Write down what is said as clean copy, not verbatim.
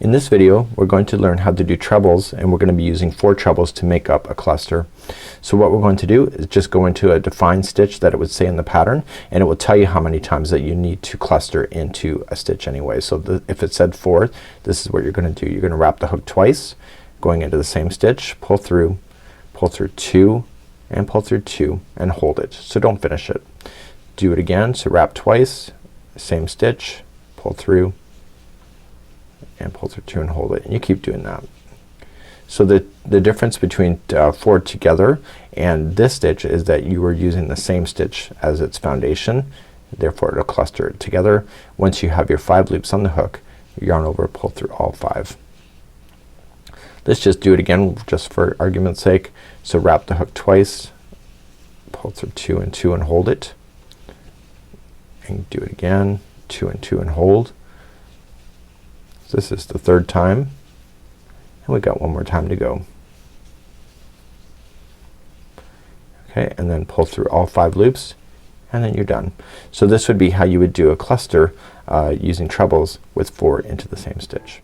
In this video we're going to learn how to do trebles, and we're going to be using 4 trebles to make up a cluster. So what we're going to do is just go into a defined stitch that it would say in the pattern, and it will tell you how many times that you need to cluster into a stitch anyway. So if it said 4, this is what you're gonna do. You're gonna wrap the hook twice, going into the same stitch, pull through 2 and pull through 2 and hold it. So don't finish it. Do it again. So wrap twice, same stitch, pull through and pull through 2 and hold it, and you keep doing that. So the difference between 4 together and this stitch is that you are using the same stitch as its foundation, therefore it'll cluster it together. Once you have your 5 loops on the hook, yarn over, pull through all 5. Let's just do it again just for argument's sake. So wrap the hook twice, pull through 2 and 2 and hold it, and do it again, 2 and 2 and hold. This is the 3rd time, and we got one more time to go. Okay, and then pull through all 5 loops, and then you're done. So this would be how you would do a cluster using trebles with 4 into the same stitch.